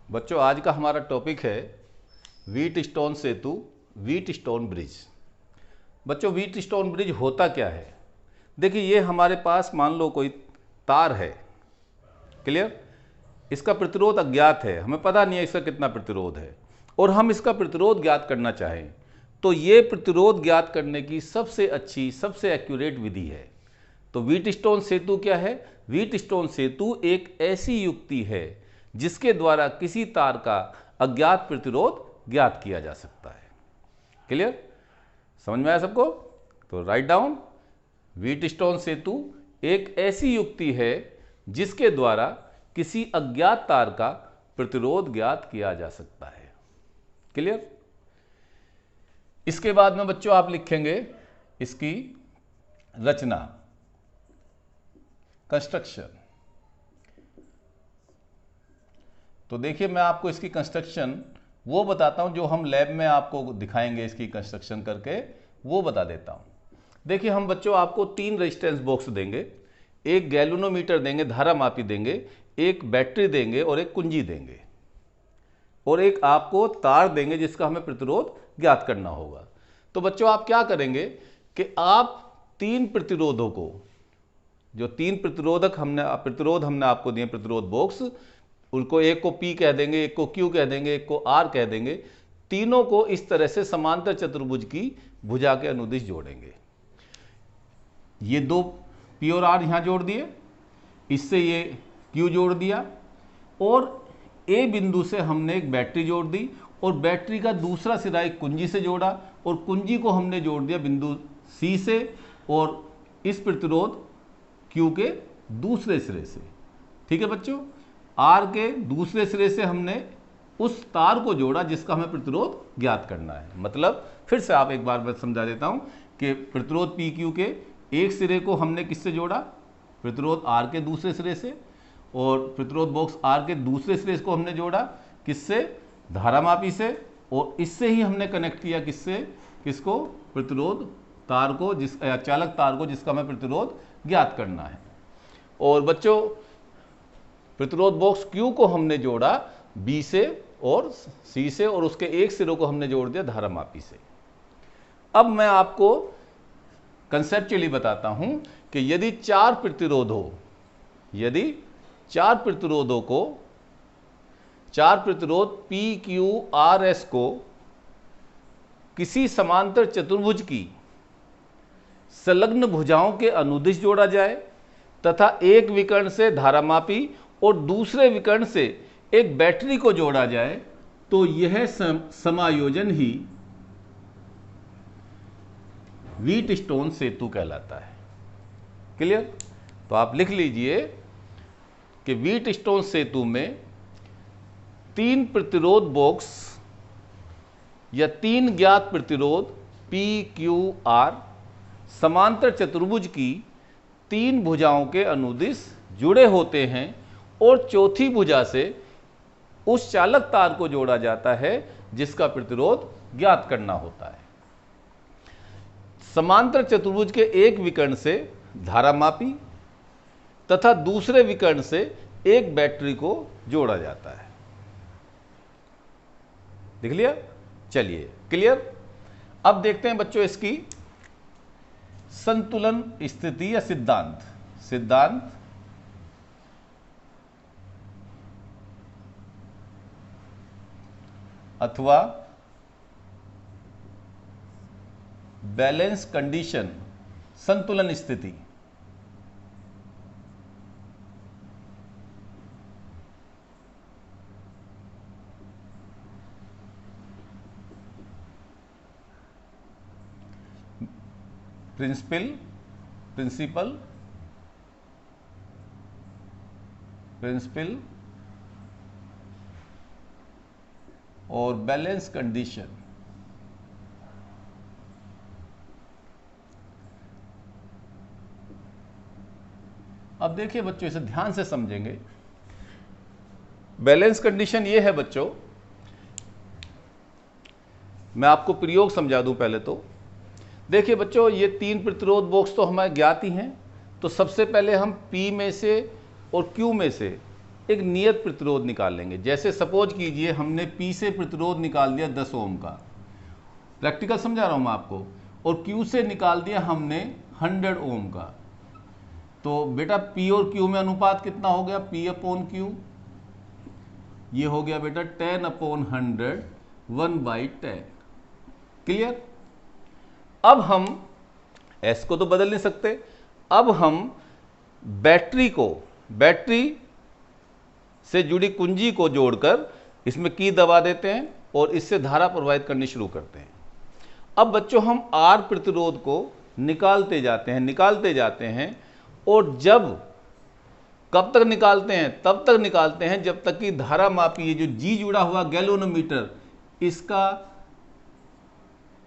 बच्चों, आज का हमारा टॉपिक है व्हीट स्टोन सेतु, व्हीट स्टोन ब्रिज। बच्चों, व्हीट स्टोन ब्रिज होता क्या है? देखिए, ये हमारे पास मान लो कोई तार है, क्लियर। इसका प्रतिरोध अज्ञात है, हमें पता नहीं है इसका कितना प्रतिरोध है, और हम इसका प्रतिरोध ज्ञात करना चाहें तो ये प्रतिरोध ज्ञात करने की सबसे अच्छी, सबसे एक्यूरेट विधि है। तो व्हीट स्टोन सेतु क्या है? व्हीट स्टोन सेतु एक ऐसी युक्ति है जिसके द्वारा किसी तार का अज्ञात प्रतिरोध ज्ञात किया जा सकता है। क्लियर? समझ में आया सबको? तो राइट डाउन, व्हीट स्टोन सेतु एक ऐसी युक्ति है जिसके द्वारा किसी अज्ञात तार का प्रतिरोध ज्ञात किया जा सकता है। क्लियर? इसके बाद में बच्चों आप लिखेंगे इसकी रचना, कंस्ट्रक्शन। तो देखिए, मैं आपको इसकी कंस्ट्रक्शन वो बताता हूं जो हम लैब में आपको दिखाएंगे, इसकी कंस्ट्रक्शन करके वो बता देता हूं। देखिए, हम बच्चों आपको 3 रेजिस्टेंस बॉक्स देंगे, एक गैल्वेनोमीटर देंगे, धारा मापी देंगे, एक बैटरी देंगे और एक कुंजी देंगे, और एक आपको तार देंगे जिसका हमें प्रतिरोध ज्ञात करना होगा। तो बच्चों आप क्या करेंगे कि आप 3 प्रतिरोधों को, जो 3 प्रतिरोध हमने आपको दिए, प्रतिरोध बॉक्स, उनको एक को P कह देंगे, एक को Q कह देंगे, एक को R कह देंगे। तीनों को इस तरह से समांतर चतुर्भुज की भुजा के अनुदिश जोड़ेंगे। ये 2 P और R यहां जोड़ दिए, इससे ये Q जोड़ दिया, और A बिंदु से हमने एक बैटरी जोड़ दी, और बैटरी का दूसरा सिरा एक कुंजी से जोड़ा, और कुंजी को हमने जोड़ दिया बिंदु C से, और इस प्रतिरोध Q के दूसरे सिरे से। ठीक है बच्चों? R के दूसरे सिरे से हमने उस तार को जोड़ा जिसका हमें प्रतिरोध ज्ञात करना है। मतलब फिर से आप एक बार मैं समझा देता हूं कि प्रतिरोध PQ के एक सिरे को हमने किससे जोड़ा? प्रतिरोध R के दूसरे सिरे से, और प्रतिरोध बॉक्स R के दूसरे सिरे को हमने जोड़ा किससे? धारामापी से, और इससे ही हमने कनेक्ट किया किससे? किसको? प्रतिरोध तार को, चालक तार को, जिसका हमें प्रतिरोध ज्ञात करना है। और बच्चों, प्रतिरोध बॉक्स Q को हमने जोड़ा B से और C से, और उसके एक सिरों को हमने जोड़ दिया धारामापी से। अब मैं आपको कंसेप्चुअली बताता हूं कि यदि 4 प्रतिरोध हो, यदि 4 प्रतिरोधों को, 4 प्रतिरोध P, Q, R, S को किसी समांतर चतुर्भुज की संलग्न भुजाओं के अनुदिश जोड़ा जाए, तथा एक विकर्ण से धारामापी और दूसरे विकर्ण से एक बैटरी को जोड़ा जाए, तो यह समायोजन ही व्हीट स्टोन सेतु कहलाता है। क्लियर? तो आप लिख लीजिए कि व्हीट स्टोन सेतु में 3 प्रतिरोध बॉक्स या 3 ज्ञात प्रतिरोध P, Q, R समांतर चतुर्भुज की 3 भुजाओं के अनुदिश जुड़े होते हैं, और चौथी भुजा से उस चालक तार को जोड़ा जाता है जिसका प्रतिरोध ज्ञात करना होता है। समांतर चतुर्भुज के एक विकर्ण से धारामापी तथा दूसरे विकर्ण से एक बैटरी को जोड़ा जाता है। देख लिया? चलिए, क्लियर? अब देखते हैं बच्चों इसकी संतुलन स्थिति या सिद्धांत अथवा बैलेंस कंडीशन, संतुलन स्थिति। प्रिंसिपल और बैलेंस कंडीशन। अब देखिए बच्चों, इसे ध्यान से समझेंगे। बैलेंस कंडीशन ये है बच्चों, मैं आपको प्रयोग समझा दूं पहले तो। देखिए बच्चों, ये 3 प्रतिरोध बॉक्स तो हमें ज्ञात ही हैं, तो सबसे पहले हम P में से और Q में से एक नियत प्रतिरोध निकाल लेंगे। जैसे सपोज कीजिए हमने P से प्रतिरोध निकाल दिया 10 ओम का, प्रैक्टिकल समझा रहा हूं मैं आपको, और Q से निकाल दिया हमने 100 ओम का। तो बेटा P और Q में अनुपात कितना हो गया? P अपॉन Q, ये हो गया बेटा 10 अपॉन 100 1/10। क्लियर? अब हम S को तो बदल नहीं सकते, अब हम बैटरी से जुड़ी कुंजी को जोड़कर इसमें की दबा देते हैं और इससे धारा प्रवाहित करनी शुरू करते हैं। अब बच्चों हम R प्रतिरोध को निकालते जाते हैं और जब कब तक निकालते हैं? तब तक निकालते हैं जब तक कि धारा मापी ये जो G जुड़ा हुआ गैल्वेनोमीटर इसका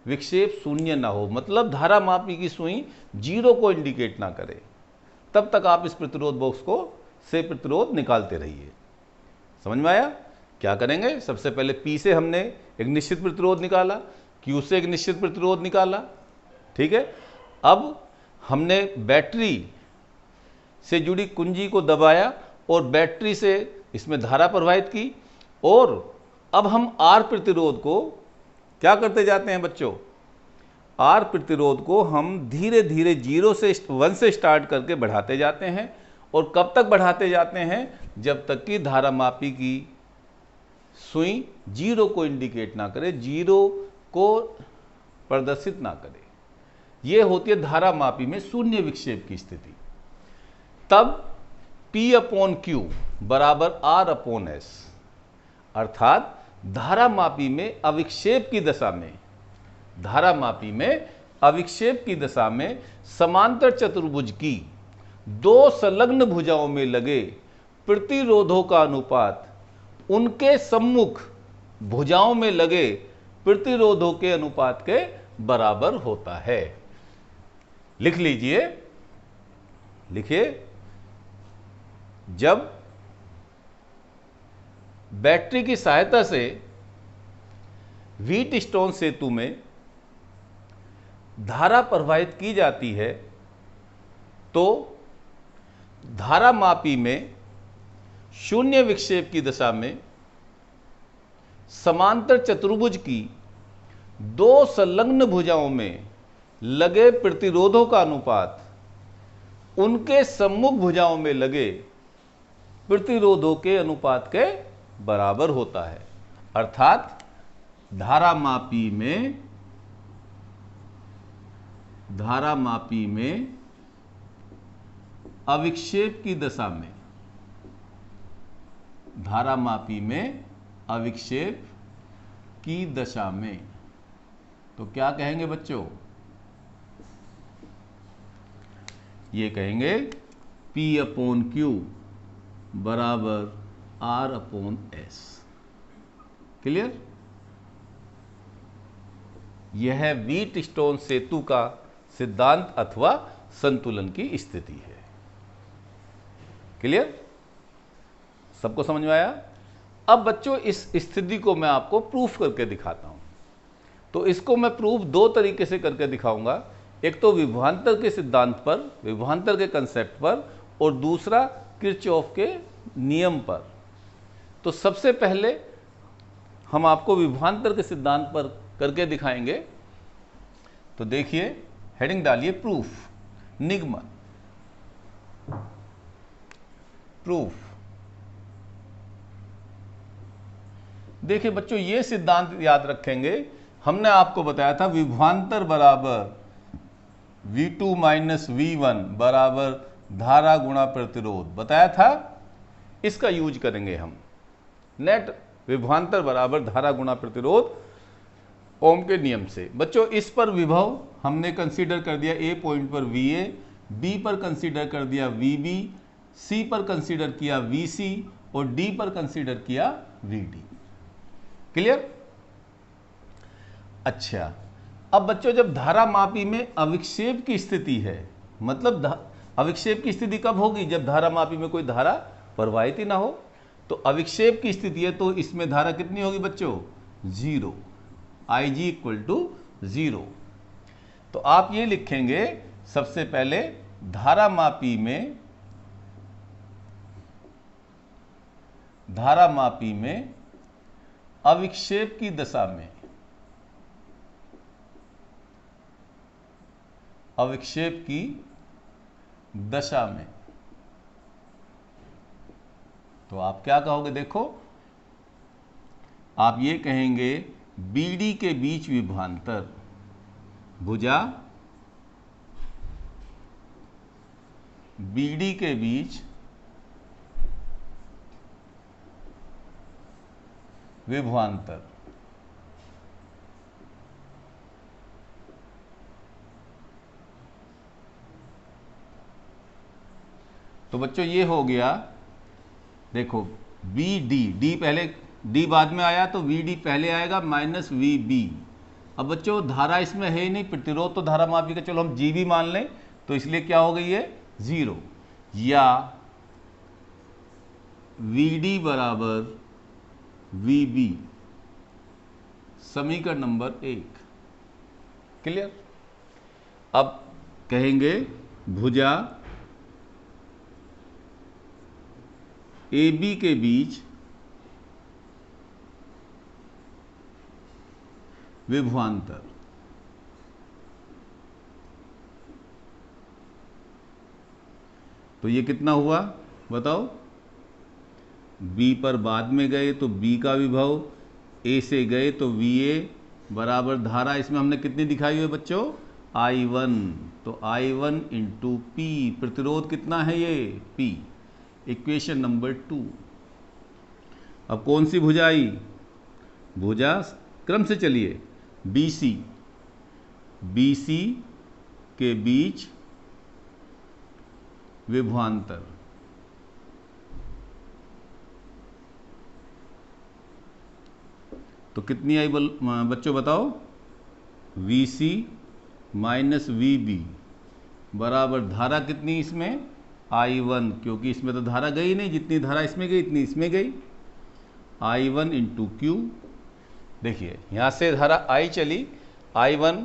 विक्षेप शून्य ना हो, मतलब धारा मापी की सुई 0 को इंडिकेट ना करे, तब तक आप इस प्रतिरोध बॉक्स को से प्रतिरोध निकालते रहिए। समझ में आया? क्या करेंगे? सबसे पहले P से हमने एक निश्चित प्रतिरोध निकाला, Q से एक निश्चित प्रतिरोध निकाला, ठीक है। अब हमने बैटरी से जुड़ी कुंजी को दबाया और बैटरी से इसमें धारा प्रवाहित की, और अब हम R प्रतिरोध को क्या करते जाते हैं बच्चों? R प्रतिरोध को हम धीरे धीरे 0 से 1 से स्टार्ट करके बढ़ाते जाते हैं, और कब तक बढ़ाते जाते हैं? जब तक कि धारा मापी की सुई 0 को इंडिकेट ना करे, 0 को प्रदर्शित ना करे। यह होती है धारा मापी में शून्य विक्षेप की स्थिति। तब P अपॉन Q बराबर R अपॉन S, अर्थात धारा मापी में अविक्षेप की दशा में समांतर चतुर्भुज की दो संलग्न भुजाओं में लगे प्रतिरोधों का अनुपात उनके सम्मुख भुजाओं में लगे प्रतिरोधों के अनुपात के बराबर होता है। लिख लीजिए, लिखिए, जब बैटरी की सहायता से व्हीटस्टोन सेतु में धारा प्रवाहित की जाती है तो धारा मापी में शून्य विक्षेप की दशा में समांतर चतुर्भुज की दो संलग्न भुजाओं में लगे प्रतिरोधों का अनुपात उनके सम्मुख भुजाओं में लगे प्रतिरोधों के अनुपात के बराबर होता है। अर्थात धारा मापी में अविक्षेप की दशा में, धारा मापी में अविक्षेप की दशा में तो क्या कहेंगे बच्चों? ये कहेंगे P अपॉन Q बराबर R अपॉन S। क्लियर? यह है व्हीटस्टोन सेतु का सिद्धांत अथवा संतुलन की स्थिति है। क्लियर? सबको समझ में आया? अब बच्चों इस स्थिति को मैं आपको प्रूफ करके दिखाता हूं। तो इसको मैं प्रूफ दो तरीके से करके दिखाऊंगा, एक तो विभवांतर के सिद्धांत पर, विभवांतर के कंसेप्ट पर, और दूसरा किरचॉफ के नियम पर। तो सबसे पहले हम आपको विभवांतर के सिद्धांत पर करके दिखाएंगे। तो देखिए, हेडिंग डालिए प्रूफ, निगमन, प्रूफ। देखिए बच्चों, ये सिद्धांत याद रखेंगे, हमने आपको बताया था विभवांतर बराबर V2 माइनस V1 बराबर धारा गुणा प्रतिरोध, बताया था। इसका यूज करेंगे हम। नेट विभवांतर बराबर धारा गुणा प्रतिरोध ओम के नियम से। बच्चों इस पर विभव हमने कंसीडर कर दिया A पॉइंट पर VA, B पर कंसीडर कर दिया VB, C पर कंसीडर किया VC और D पर कंसीडर किया VD। क्लियर? अच्छा, अब बच्चों जब धारा मापी में अविक्षेप की स्थिति है, मतलब अविक्षेप की स्थिति कब होगी? जब धारा मापी में कोई धारा प्रवाहित ही ना हो। तो अविक्षेप की स्थिति है तो इसमें धारा कितनी होगी बच्चों? 0, IG इक्वल टू 0। तो आप ये लिखेंगे सबसे पहले धारामापी में अविक्षेप की दशा में, अविक्षेप की दशा में, तो आप क्या कहोगे? देखो, आप ये कहेंगे बीडी के बीच विभवांतर, भुजा बीडी के बीच विभवांतर। तो बच्चों ये हो गया, देखो बी डी पहले, डी बाद में आया तो वी डी पहले आएगा माइनस वी बी। अब बच्चों धारा इसमें है ही नहीं, प्रतिरोध तो धारा मापी का चलो हम जी भी मान लें, तो इसलिए क्या हो गई है 0, या वी डी बराबर वी बी, समीकरण नंबर 1। क्लियर? अब कहेंगे भुजा ए बी के बीच विभवांतर। तो ये कितना हुआ बताओ? बी पर बाद में गए तो बी का विभव, ए से गए तो वी ए बराबर धारा इसमें हमने कितनी दिखाई हुई है बच्चों? I1। तो I1 इंटू पी, प्रतिरोध कितना है ये? P। Equation number 2। अब कौन सी भुजा आई? भुजा क्रम से चलिए, BC, BC के बीच विभवांतर। तो कितनी आई बच्चों बताओ? VC माइनस VB बराबर धारा कितनी इसमें? I1, क्योंकि इसमें तो धारा गई नहीं, जितनी धारा इसमें गई इतनी इसमें गई। I1 into Q. देखिए यहाँ से धारा I चली, I1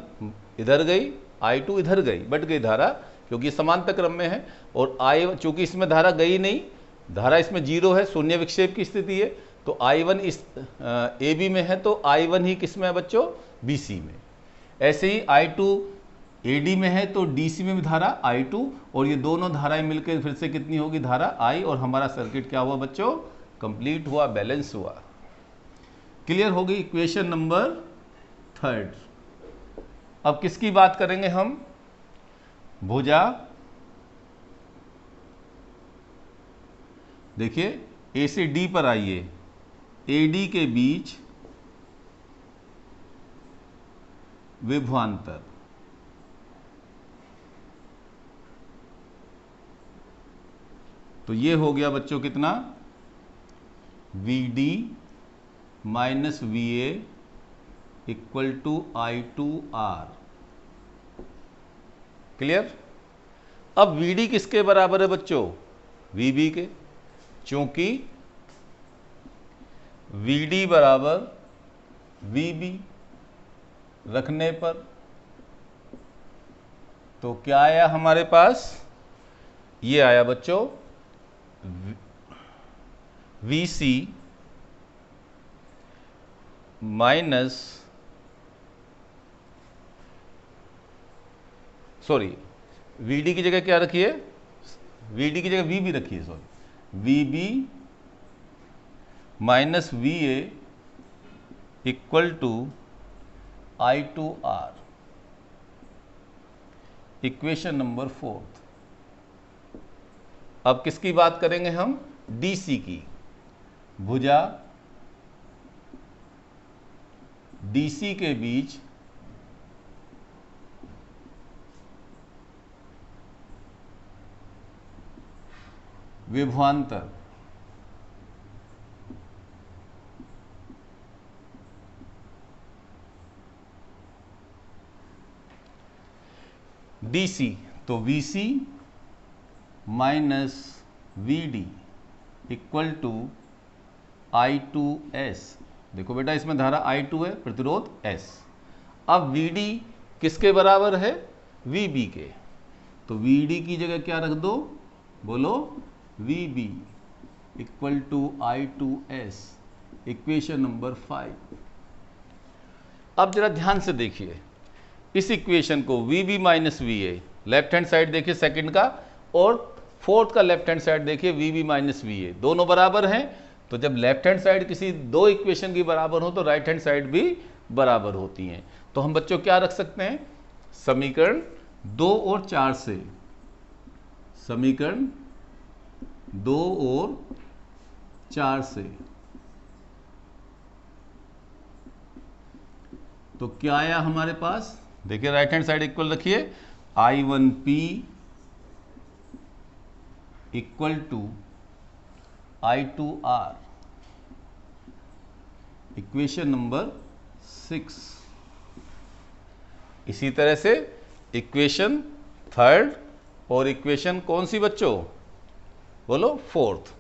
इधर गई, I2 इधर गई, बट गई धारा, क्योंकि समांतर क्रम में है। और I1 चूंकि इसमें धारा गई नहीं, धारा इसमें 0 है, शून्य विक्षेप की स्थिति है, तो I1 इस AB में है, तो I1 ही किस में है बच्चों? BC में। ऐसे ही I2 AD में है, तो DC में भी धारा I2, और ये दोनों धाराएं मिलकर फिर से कितनी होगी? धारा I, और हमारा सर्किट क्या हुआ बच्चों? कंप्लीट हुआ, बैलेंस हुआ। क्लियर हो गई इक्वेशन नंबर 3। अब किसकी बात करेंगे हम? भुजा, देखिए A से D पर आइए, AD के बीच विभवांतर। तो ये हो गया बच्चों कितना? VD minus VA equal to I2R। Clear? अब VD किसके बराबर है बच्चों? VB के, क्योंकि VD बराबर VB रखने पर तो क्या आया हमारे पास? ये आया बच्चों VC माइनस, सॉरी VD की जगह क्या रखिए? VD की जगह VB रखिए, sorry, VB minus VA equal to I2R। Equation number 4। अब किसकी बात करेंगे हम? DC की। भुजा DC के बीच विभवांतर। DC, तो VC minus VD equal to I2S। देखो बेटा इसमें धारा I2 है, प्रतिरोध S। अब VD किसके बराबर है? VB के। तो VD की जगह क्या रख दो, बोलो VB equal to I2S, equation number 5। अब जरा ध्यान से देखिए इस इक्वेशन को, VB minus VA, left hand side देखिए सेकंड का, और फोर्थ का लेफ्ट हैंड साइड देखिए VB माइनस VA, दोनों बराबर हैं। तो जब लेफ्ट हैंड साइड किसी दो इक्वेशन की बराबर हो तो राइट हैंड साइड भी बराबर होती हैं। तो हम बच्चों क्या रख सकते हैं, समीकरण 2 और 4 से, समीकरण 2 और 4 से, तो क्या आया हमारे पास, देखिए राइट हैंड साइड इक्वल रखिए, I1P equal to I2R, equation number 6। इसी तरह से इक्वेशन थर्ड और इक्वेशन कौन सी बच्चों, बोलो फोर्थ,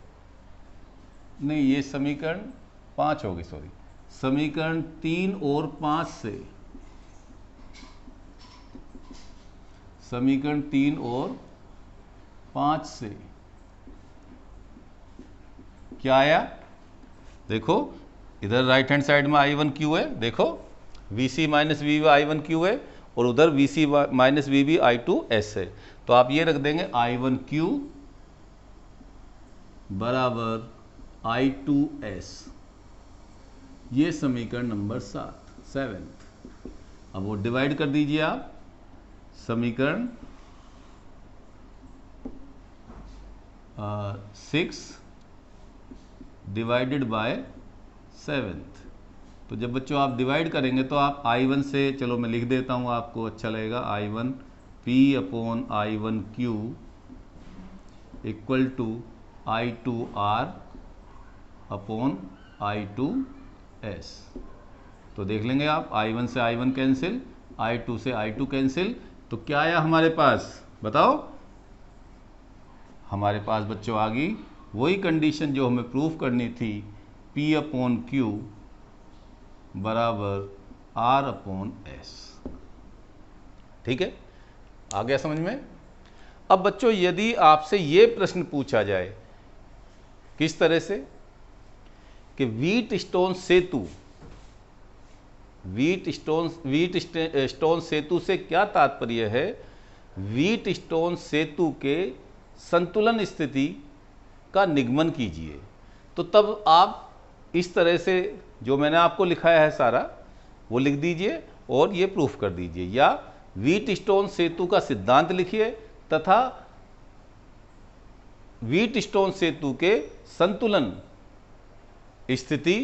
नहीं ये समीकरण 5 होगी, सॉरी, समीकरण 3 और 5 से, समीकरण 3 और 5 से क्या आया, देखो इधर राइट हैंड साइड में I1Q है, देखो VC माइनस VB I1Q है, और उधर VC माइनस VB I2S है। तो आप ये रख देंगे I1Q बराबर I2S, ये समीकरण नंबर 7। अब वो डिवाइड कर दीजिए आप, समीकरण 6 डिवाइडेड बाय 7। तो जब बच्चों आप डिवाइड करेंगे तो आप I1 से, चलो मैं लिख देता हूँ आपको अच्छा लगेगा, I1P upon I1Q equal to I2R upon I2S। तो देख लेंगे आप, I1 से I1 कैंसिल, I2 से I2 कैंसिल, तो क्या आया हमारे पास, बताओ, हमारे पास बच्चों आ गई वही कंडीशन जो हमें प्रूफ करनी थी, P अपॉन Q बराबर R अपॉन S। ठीक है, आ गया समझ में। अब बच्चों यदि आपसे ये प्रश्न पूछा जाए किस तरह से कि व्हीट स्टोन सेतु से क्या तात्पर्य है, व्हीट स्टोन सेतु के संतुलन स्थिति का निगमन कीजिए। तो तब आप इस तरह से जो मैंने आपको लिखाया है सारा वो लिख दीजिए और ये प्रूफ कर दीजिए, या व्हीट स्टोन सेतु का सिद्धांत लिखिए तथा व्हीट स्टोन सेतु के संतुलन स्थिति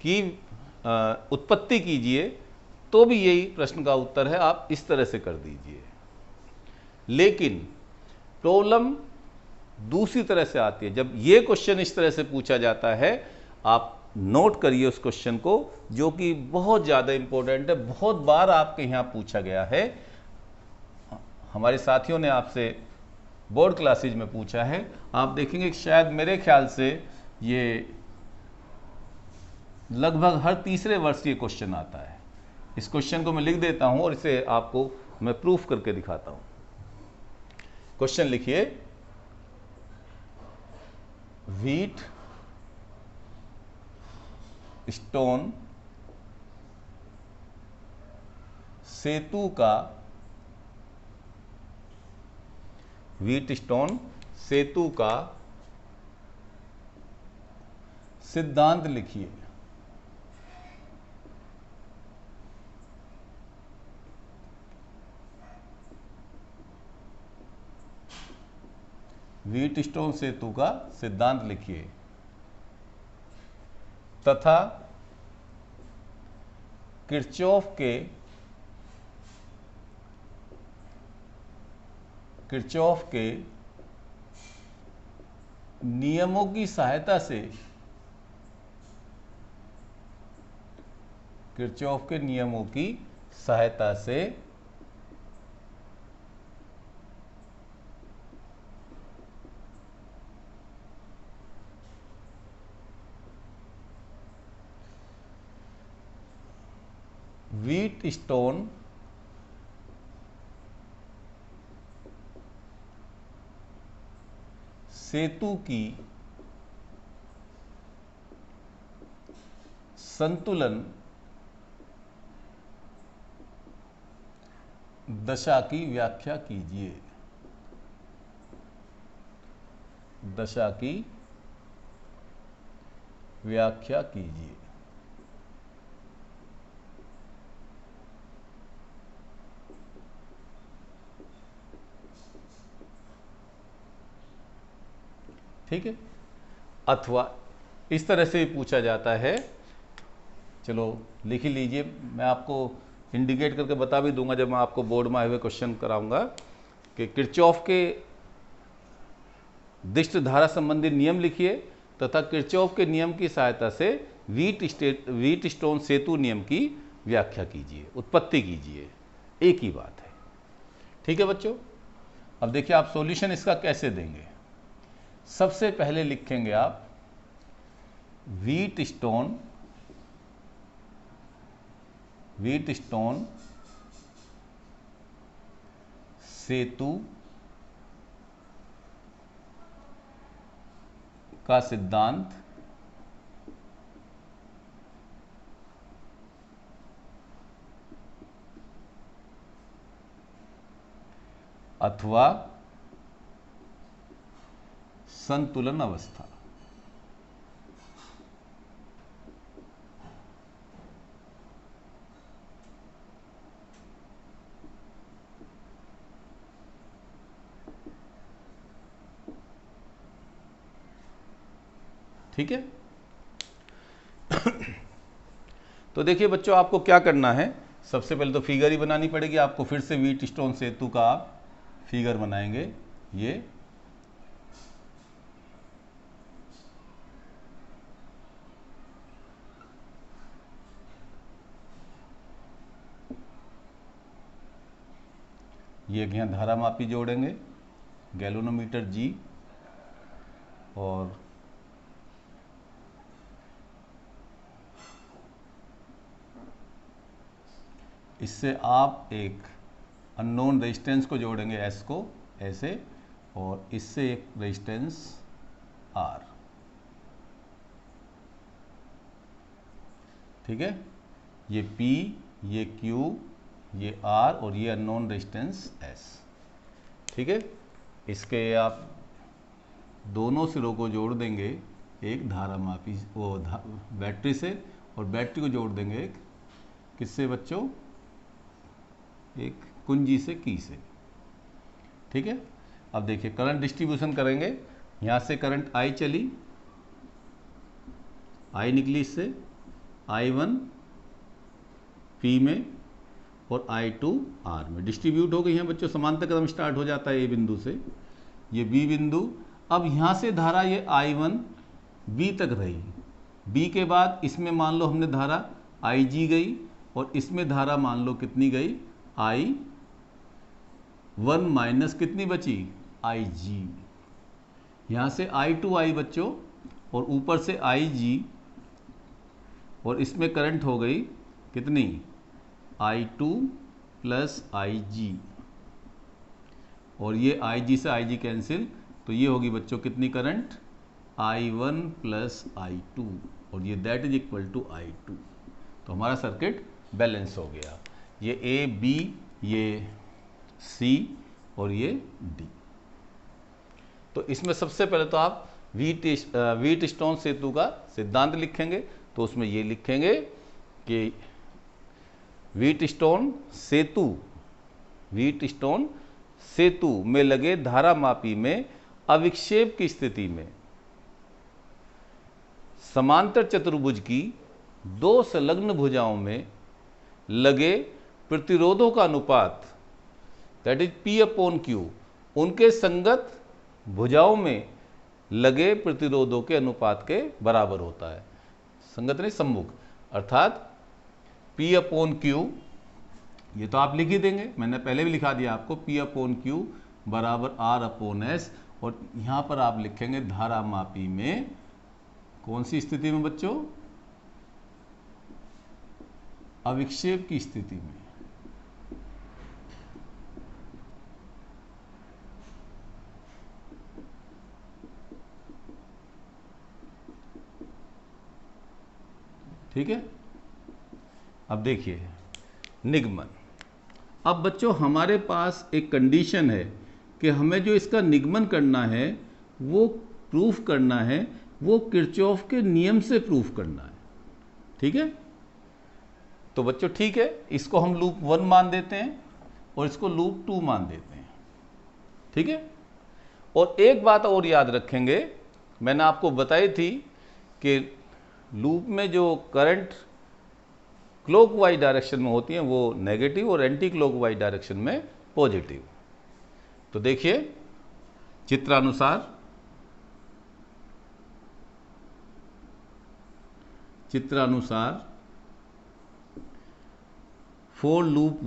की उत्पत्ति कीजिए, तो भी यही प्रश्न का उत्तर है, आप इस तरह से कर दीजिए। लेकिन प्रॉब्लम दूसरी तरह से आती है, जब ये क्वेश्चन इस तरह से पूछा जाता है, आप नोट करिए उस क्वेश्चन को, जो कि बहुत ज़्यादा इंपॉर्टेंट है, बहुत बार आपके यहाँ पूछा गया है, हमारे साथियों ने आपसे बोर्ड क्लासेज में पूछा है। आप देखेंगे शायद मेरे ख्याल से ये लगभग हर तीसरे वर्ष ये क्वेश्चन आता है। इस क्वेश्चन को मैं लिख देता हूं और इसे आपको मैं प्रूफ करके दिखाता हूं। क्वेश्चन लिखिए, व्हीट स्टोन सेतु का, व्हीट स्टोन सेतु का सिद्धांत लिखिए। व्हीट स्टोन सेतु का सिद्धांत लिखिए तथा किरचॉफ के नियमों की सहायता से, किरचॉफ के नियमों की सहायता से व्हीट स्टोन सेतु की संतुलन दशा की व्याख्या कीजिए। दशा की व्याख्या कीजिए। ठीक है, अथवा इस तरह से भी पूछा जाता है। चलो लिख ही लीजिए, मैं आपको इंडिकेट करके बता भी दूंगा जब मैं आपको बोर्ड में आए हुए क्वेश्चन कराऊंगा कि किरचॉफ के दिष्ट धारा संबंधी नियम लिखिए तथा किरचॉफ के नियम की सहायता से व्हीट स्टोन सेतु नियम की व्याख्या कीजिए, उत्पत्ति कीजिए। एक ही बात है। ठीक है बच्चों, अब देखिए आप सॉल्यूशन इसका कैसे देंगे। सबसे पहले लिखेंगे आप व्हीट स्टोन सेतु का सिद्धांत अथवा संतुलन अवस्था। ठीक है, तो देखिए बच्चों आपको क्या करना है। सबसे पहले तो फिगर ही बनानी पड़ेगी आपको। फिर से व्हीट स्टोन सेतु का आप फिगर बनाएंगे। ये यहाँ धारा मापी जोड़ेंगे, गैलोनोमीटर जी, और इससे आप एक अननोन रेजिस्टेंस को जोड़ेंगे एस को ऐसे, और इससे एक रेजिस्टेंस आर। ठीक है, ये पी, ये क्यू, ये आर और ये अननोन रेजिस्टेंस एस। ठीक है, इसके आप दोनों सिरों को जोड़ देंगे एक धारा मापी बैटरी से, और बैटरी को जोड़ देंगे एक किससे बच्चों, एक कुंजी से, की से। ठीक है, अब देखिए करंट डिस्ट्रीब्यूशन करेंगे। यहां से करंट आई चली, आई निकली इससे, I1 P में और I2 R में डिस्ट्रीब्यूट हो गई हैं बच्चों। समांतर क्रम स्टार्ट हो जाता है ए बिंदु से, ये बी बिंदु। अब यहाँ से धारा ये I1 B तक रही, B के बाद इसमें मान लो हमने धारा IG गई, और इसमें धारा मान लो कितनी गई, I1 माइनस कितनी बची, IG। यहाँ से I2 आई बच्चों, और ऊपर से IG, और इसमें करंट हो गई कितनी, I2 प्लस IG, और ये IG से IG कैंसिल, तो ये होगी बच्चों कितनी करंट, I1 प्लस I2, और ये that is equal to I2। तो हमारा सर्किट बैलेंस हो गया। ये A, B, ये C और ये D। तो इसमें सबसे पहले तो आप व्हीट स्टोन सेतु का सिद्धांत लिखेंगे। तो उसमें ये लिखेंगे कि व्हीट स्टोन सेतु में लगे धारा मापी में अविक्षेप की स्थिति में समांतर चतुर्भुज की दो संलग्न भुजाओं में लगे प्रतिरोधों का अनुपात, दैट इज P/Q, उनके संगत भुजाओं में लगे प्रतिरोधों के अनुपात के बराबर होता है। संगत नहीं, सम्मुख, अर्थात P/Q, ये तो आप लिख ही देंगे, मैंने पहले भी लिखा दिया आपको, P/Q बराबर R/S, और यहां पर आप लिखेंगे धारा मापी में कौन सी स्थिति में बच्चों, अविक्षेप की स्थिति में। ठीक है। अब देखिए निगमन। अब बच्चों हमारे पास एक कंडीशन है कि हमें जो इसका निगमन करना है, वो प्रूफ करना है, वो किरचॉफ के नियम से प्रूफ करना है। ठीक है। तो बच्चों ठीक है, इसको हम लूप 1 मान देते हैं और इसको लूप 2 मान देते हैं। ठीक है। और एक बात और याद रखेंगे, मैंने आपको बताई थी कि लूप में जो करंट क्लॉकवाइज डायरेक्शन में होती हैं वो नेगेटिव और एंटी क्लॉकवाइज डायरेक्शन में पॉजिटिव। तो देखिए चित्रानुसार फॉर लूप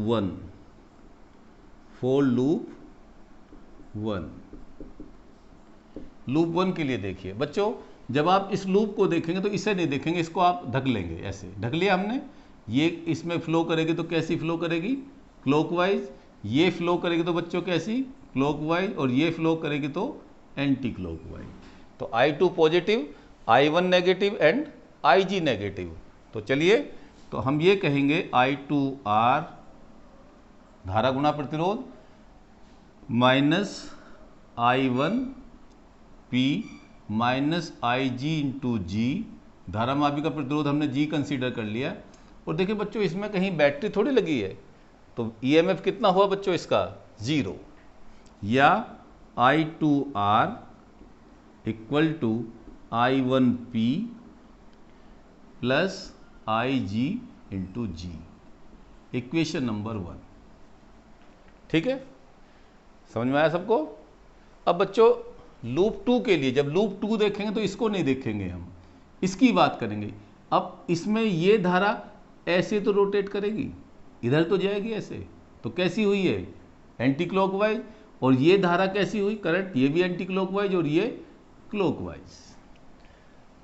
1 के लिए देखिए बच्चों, जब आप इस लूप को देखेंगे तो इसे नहीं देखेंगे, इसको आप ढक लेंगे, ऐसे ढक लिया हमने। ये इसमें फ्लो करेगी तो कैसी फ्लो करेगी? क्लॉकवाइज। ये फ्लो करेगी तो बच्चों कैसी? क्लॉकवाइज। और ये फ्लो करेगी तो एंटी क्लॉकवाइज। तो I2 positive, I1 negative and IG negative. तो चलिए, तो हम ये कहेंगे I2R धारा गुणा प्रतिरोध minus I1P minus IG into G. धारा मापी का प्रतिरोध हमने G कंसीडर कर लिया। और देखिए बच्चों, इसमें कहीं बैटरी थोड़ी लगी है, तो EMF कितना हुआ बच्चों इसका? 0। या I2R equal to I1P plus IG into G, equation number 1। ठीक है, समझ में आया सबको? अब बच्चों लूप 2 के लिए, जब लूप 2 देखेंगे तो इसको नहीं देखेंगे, हम इसकी बात करेंगे। अब इसमें ये धारा ऐसे तो रोटेट करेगी, इधर तो जाएगी ऐसे, तो कैसी हुई है? Anti clockwise. और ये धारा कैसी हुई? करंट, ये भी एंटी क्लॉकवाइज और ये क्लॉकवाइज।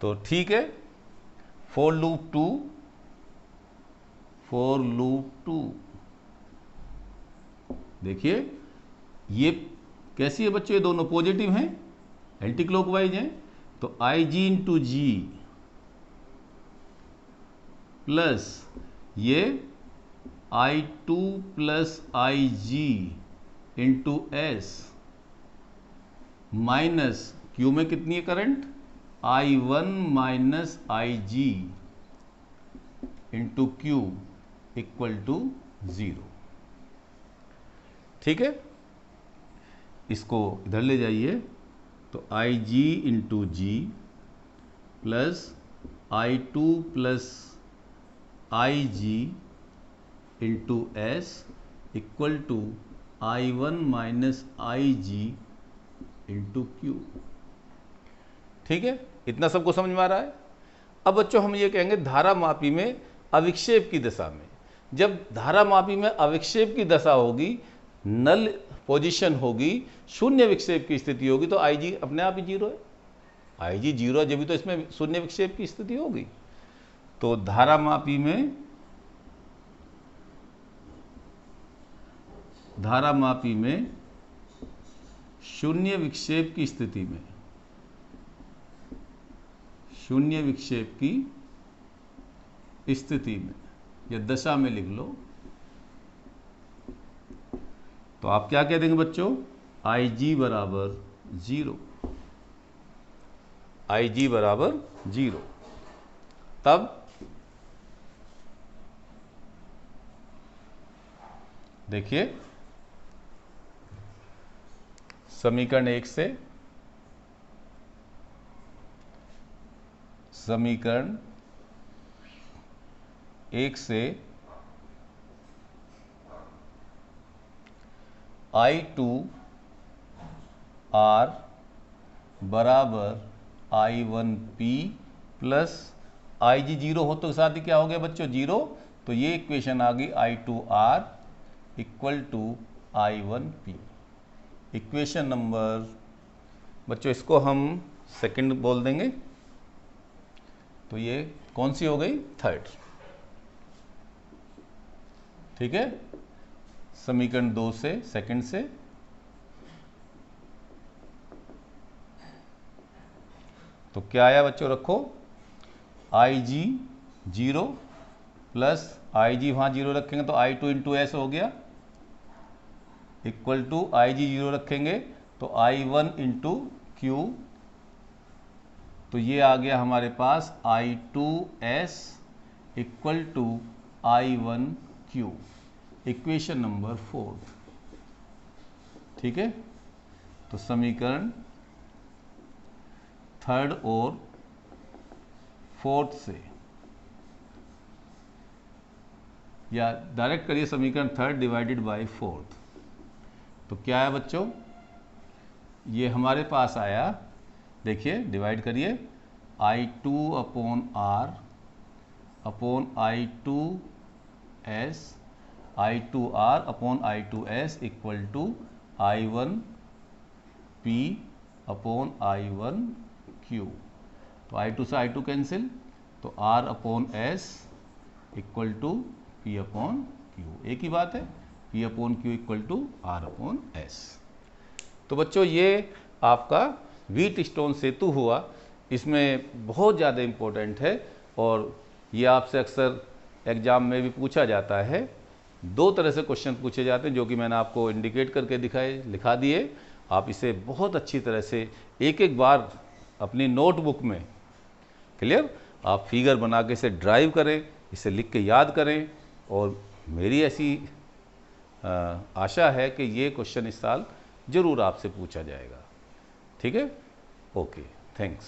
तो ठीक है, फॉर लूप 2 देखिए ये कैसी है बच्चों? ये दोनों पॉजिटिव हैं, एंटी क्लॉकवाइज हैं। तो IG इंटू जी प्लस ये I2 plus IG into S minus Q में कितनी है current? I1 minus IG into Q equal to 0। ठीक है, इसको इधर ले जाइए। तो IG into G plus I2 plus IG into S equal to I1 minus IG into Q. ठीक है, इतना सबको समझ में आ रहा है? अब बच्चों हम ये कहेंगे धारा मापी में अविक्षेप की दशा में, जब धारा मापी में अविक्षेप की दशा होगी, नल पोजीशन होगी, शून्य विक्षेप की स्थिति होगी, तो IG अपने आप ही 0 है। IG 0 है जब भी तो इसमें शून्य विक्षेप की स्थिति होगी। तो धारा मापी में शून्य विक्षेप की स्थिति में, शून्य विक्षेप की स्थिति में या दशा में लिख लो, तो आप क्या कह देंगे बच्चों? IG बराबर 0। IG बराबर 0। तब देखिए समीकरण 1 से, I2R बराबर I1P प्लस IG 0 हो तो साथ ही क्या हो गया बच्चों? 0। तो ये इक्वेशन आ गई I2R equal to I1P। Equation number बच्चों, इसको हम सेकंड बोल देंगे, तो ये कौन सी हो गई? थर्ड। ठीक है, समीकरण 2 से, सेकंड से। तो क्या आया बच्चों? रखो IG 0 प्लस आई जी, वहाँ 0 रखेंगे तो I2 इंटू एस हो गया, इक्वल टू आई जी 0 रखेंगे तो I1 इंटू क्यू, तो ये आ गया हमारे पास I2S equal to I1Q, equation number 4। ठीक है, तो समीकरण थर्ड और फोर्थ से, या डायरेक्ट करिए समीकरण थर्ड डिवाइडेड बाय फोर्थ, तो क्या है बच्चों, ये हमारे पास आया, देखिए डिवाइड करिए, I2 upon R upon I2S, I2R upon I2S equal to I1P upon I1Q, तो I2 से I2 कैंसिल, तो R upon S equal to P upon Q, एक ही बात है, P upon Q equal to R upon S। तो बच्चों ये आपका व्हीट स्टोन सेतु हुआ, इसमें बहुत ज़्यादा इम्पोर्टेंट है और ये आपसे अक्सर एग्जाम में भी पूछा जाता है। दो तरह से क्वेश्चन पूछे जाते हैं जो कि मैंने आपको इंडिकेट करके लिखा दिए। आप इसे बहुत अच्छी तरह से एक एक बार अपनी नोटबुक में, क्लियर, आप फिगर बना के इसे ड्राइव करें, इसे लिख के याद करें, और मेरी ऐसी आशा है कि ये क्वेश्चन इस साल ज़रूर आपसे पूछा जाएगा। ठीक है, ओके, थैंक्स।